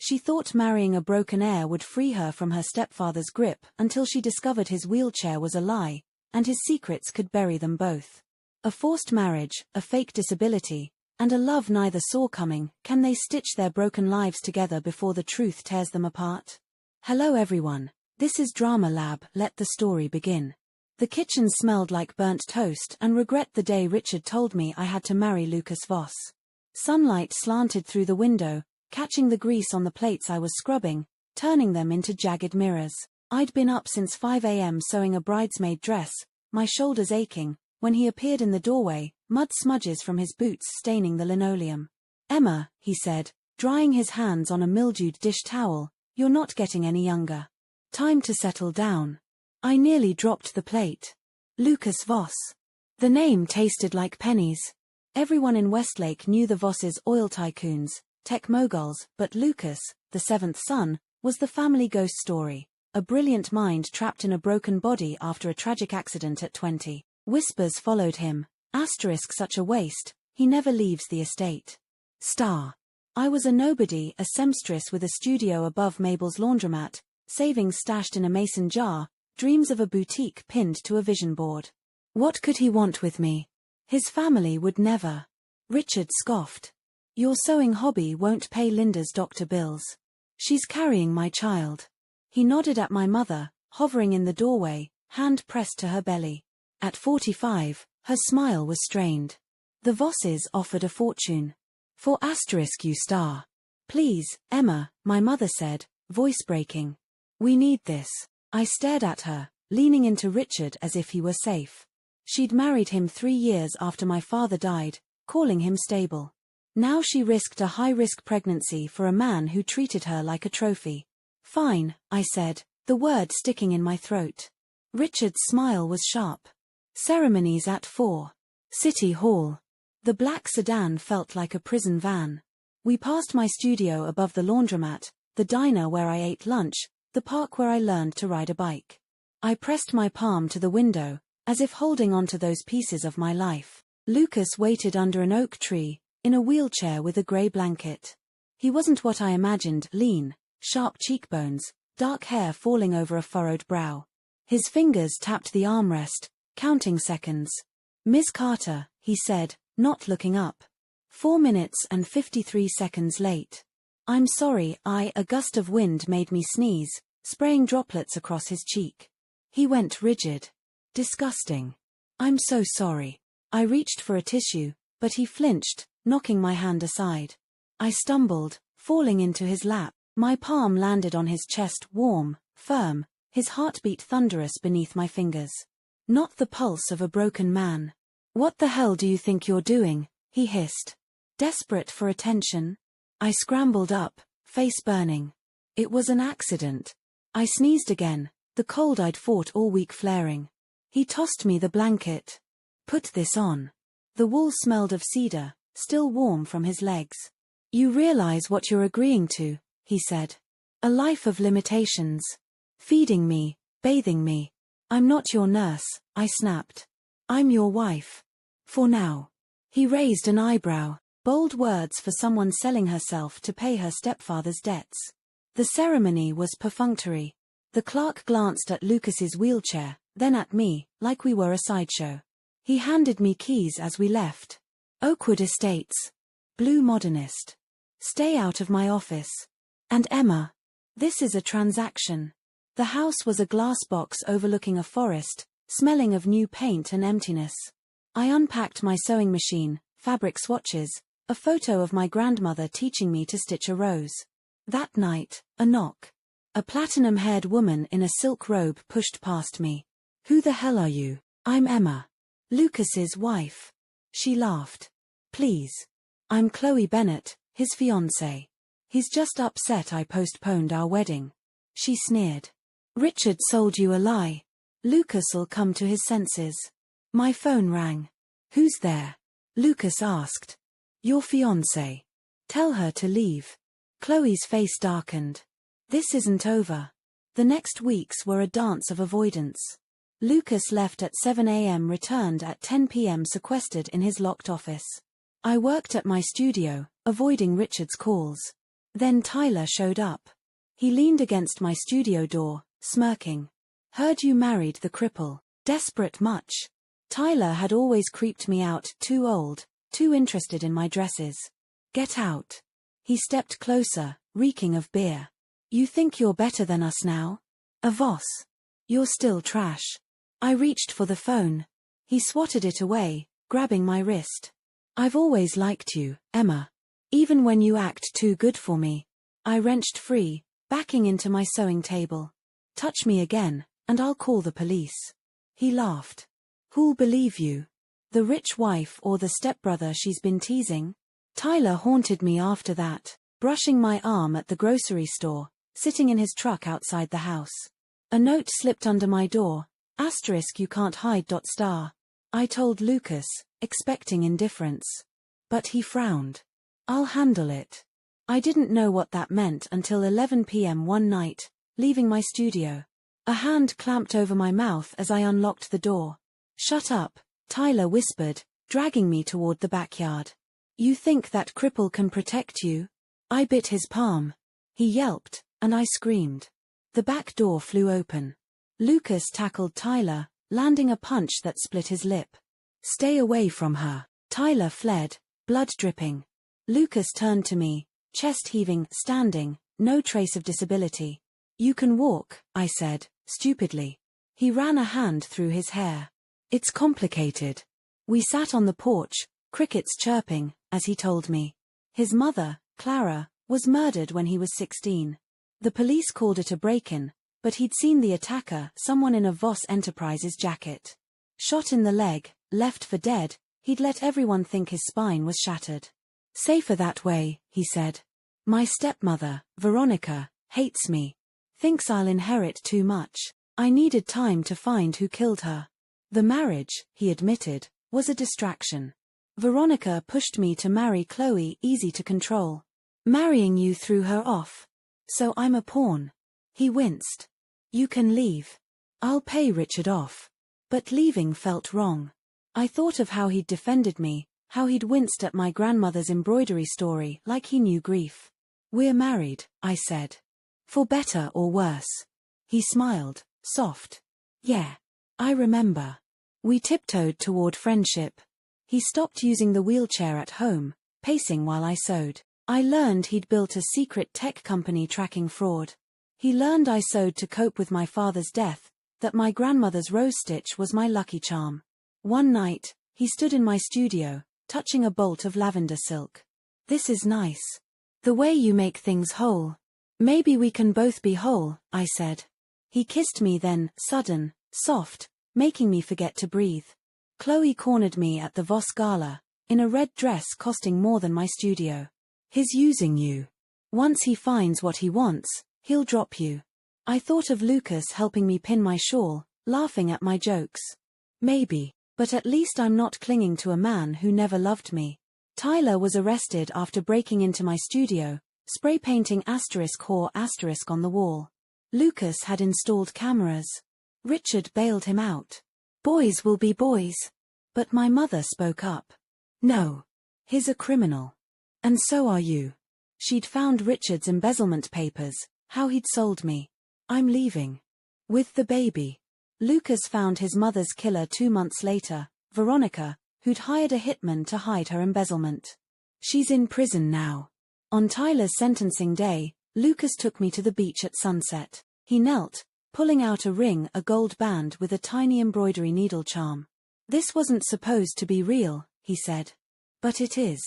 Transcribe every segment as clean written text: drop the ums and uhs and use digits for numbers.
She thought marrying a broken heir would free her from her stepfather's grip until she discovered his wheelchair was a lie, and his secrets could bury them both. A forced marriage, a fake disability, and a love neither saw coming. Can they stitch their broken lives together before the truth tears them apart? Hello everyone. This is Drama Lab, let the story begin. The kitchen smelled like burnt toast and regret the day Richard told me I had to marry Lucas Voss. Sunlight slanted through the window, catching the grease on the plates I was scrubbing, turning them into jagged mirrors. I'd been up since 5 a.m. sewing a bridesmaid dress, my shoulders aching, when he appeared in the doorway, mud smudges from his boots staining the linoleum. "Emma," he said, drying his hands on a mildewed dish towel, "you're not getting any younger. Time to settle down." I nearly dropped the plate. Lucas Voss. The name tasted like pennies. Everyone in Westlake knew the Vosses, oil tycoons, tech moguls, but Lucas, the seventh son, was the family ghost story, a brilliant mind trapped in a broken body after a tragic accident at 20. Whispers followed him. Such a waste, he never leaves the estate. I was a nobody, a seamstress with a studio above Mabel's laundromat, savings stashed in a mason jar, dreams of a boutique pinned to a vision board. What could he want with me? His family would never. Richard scoffed. Your sewing hobby won't pay Linda's doctor bills. She's carrying my child. He nodded at my mother, hovering in the doorway, hand pressed to her belly. At 45, her smile was strained. The Vosses offered a fortune. For you star. Please, Emma, my mother said, voice breaking. We need this. I stared at her, leaning into Richard as if he were safe. She'd married him 3 years after my father died, calling him stable. Now she risked a high-risk pregnancy for a man who treated her like a trophy. Fine, I said, the word sticking in my throat. Richard's smile was sharp. Ceremonies at 4. City Hall. The black sedan felt like a prison van. We passed my studio above the laundromat, the diner where I ate lunch, the park where I learned to ride a bike. I pressed my palm to the window, as if holding on to those pieces of my life. Lucas waited under an oak tree, in a wheelchair with a grey blanket. He wasn't what I imagined, lean, sharp cheekbones, dark hair falling over a furrowed brow. His fingers tapped the armrest, counting seconds. Miss Carter, he said, not looking up. 4 minutes and 53 seconds late. I'm sorry, a gust of wind made me sneeze, spraying droplets across his cheek. He went rigid. Disgusting. I'm so sorry. I reached for a tissue, but he flinched, knocking my hand aside. I stumbled, falling into his lap. My palm landed on his chest, warm, firm, his heartbeat thunderous beneath my fingers. Not the pulse of a broken man. What the hell do you think you're doing? He hissed. Desperate for attention? I scrambled up, face burning. It was an accident. I sneezed again, the cold I'd fought all week flaring. He tossed me the blanket. Put this on. The wool smelled of cedar, still warm from his legs. You realize what you're agreeing to, he said. A life of limitations. Feeding me, bathing me. I'm not your nurse, I snapped. I'm your wife. For now. He raised an eyebrow, bold words for someone selling herself to pay her stepfather's debts. The ceremony was perfunctory. The clerk glanced at Lucas's wheelchair, then at me, like we were a sideshow. He handed me keys as we left. Oakwood Estates. Blue Modernist. Stay out of my office. And Emma. This is a transaction. The house was a glass box overlooking a forest, smelling of new paint and emptiness. I unpacked my sewing machine, fabric swatches, a photo of my grandmother teaching me to stitch a rose. That night, a knock. A platinum-haired woman in a silk robe pushed past me. Who the hell are you? I'm Emma. Lucas's wife. She laughed. Please. I'm Chloe Bennett, his fiancée. He's just upset I postponed our wedding. She sneered. Richard sold you a lie. Lucas'll come to his senses. My phone rang. Who's there? Lucas asked. Your fiancée. Tell her to leave. Chloe's face darkened. This isn't over. The next weeks were a dance of avoidance. Lucas left at 7 a.m., returned at 10 p.m., sequestered in his locked office. I worked at my studio, avoiding Richard's calls. Then Tyler showed up. He leaned against my studio door, smirking. Heard you married the cripple. Desperate much? Tyler had always creeped me out, too old, too interested in my dresses. Get out. He stepped closer, reeking of beer. You think you're better than us now? A Voss. You're still trash. I reached for the phone. He swatted it away, grabbing my wrist. I've always liked you, Emma. Even when you act too good for me. I wrenched free, backing into my sewing table. Touch me again, and I'll call the police. He laughed. Who'll believe you? The rich wife or the stepbrother she's been teasing? Tyler haunted me after that, brushing my arm at the grocery store, sitting in his truck outside the house. A note slipped under my door. Asterisk you can't hide. Star. I told Lucas, expecting indifference. But he frowned. I'll handle it. I didn't know what that meant until 11 p.m. one night, leaving my studio. A hand clamped over my mouth as I unlocked the door. Shut up, Tyler whispered, dragging me toward the backyard. You think that cripple can protect you? I bit his palm. He yelped, and I screamed. The back door flew open. Lucas tackled Tyler, landing a punch that split his lip. Stay away from her. Tyler fled, blood dripping. Lucas turned to me, chest heaving, standing, no trace of disability. You can walk, I said, stupidly. He ran a hand through his hair. It's complicated. We sat on the porch, crickets chirping, as he told me. His mother, Clara, was murdered when he was 16. The police called it a break-in, but he'd seen the attacker, someone in a Voss Enterprises jacket. Shot in the leg, left for dead, he'd let everyone think his spine was shattered. Safer that way, he said. My stepmother, Veronica, hates me. Thinks I'll inherit too much. I needed time to find who killed her. The marriage, he admitted, was a distraction. Veronica pushed me to marry Chloe, easy to control. Marrying you threw her off. So I'm a pawn. He winced. You can leave. I'll pay Richard off. But leaving felt wrong. I thought of how he'd defended me, how he'd winced at my grandmother's embroidery story like he knew grief. We're married, I said. For better or worse. He smiled, soft. Yeah. I remember. We tiptoed toward friendship. He stopped using the wheelchair at home, pacing while I sewed. I learned he'd built a secret tech company tracking fraud. He learned I sewed to cope with my father's death, that my grandmother's rose stitch was my lucky charm. One night, he stood in my studio, touching a bolt of lavender silk. This is nice. The way you make things whole. Maybe we can both be whole, I said. He kissed me then, sudden, soft, making me forget to breathe. Chloe cornered me at the Voss Gala, in a red dress costing more than my studio. He's using you. Once he finds what he wants, he'll drop you. I thought of Lucas helping me pin my shawl, laughing at my jokes. Maybe, but at least I'm not clinging to a man who never loved me. Tyler was arrested after breaking into my studio, spray painting *whore* on the wall. Lucas had installed cameras. Richard bailed him out. Boys will be boys. But my mother spoke up. No. He's a criminal. And so are you. She'd found Richard's embezzlement papers, how he'd sold me. I'm leaving. With the baby. Lucas found his mother's killer 2 months later, Veronica, who'd hired a hitman to hide her embezzlement. She's in prison now. On Tyler's sentencing day, Lucas took me to the beach at sunset. He knelt, pulling out a ring, a gold band with a tiny embroidery needle charm. This wasn't supposed to be real, he said. But it is.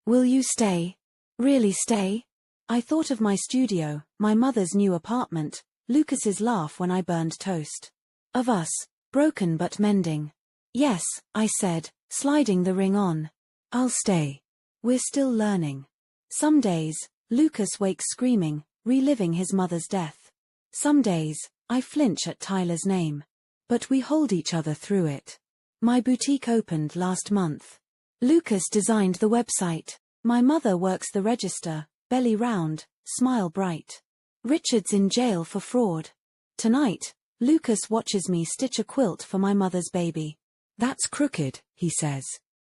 Will you stay? Really stay? I thought of my studio, my mother's new apartment, Lucas's laugh when I burned toast. Of us, broken but mending. Yes, I said, sliding the ring on. I'll stay. We're still learning. Some days, Lucas wakes screaming, reliving his mother's death. Some days, I flinch at Tyler's name. But we hold each other through it. My boutique opened last month. Lucas designed the website. My mother works the register, belly round, smile bright. Richard's in jail for fraud. Tonight, Lucas watches me stitch a quilt for my mother's baby. That's crooked, he says.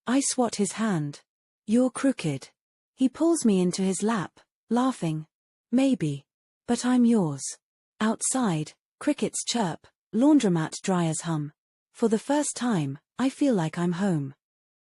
I swat his hand. You're crooked. He pulls me into his lap, laughing. Maybe. But I'm yours. Outside, crickets chirp, laundromat dryers hum. For the first time, I feel like I'm home.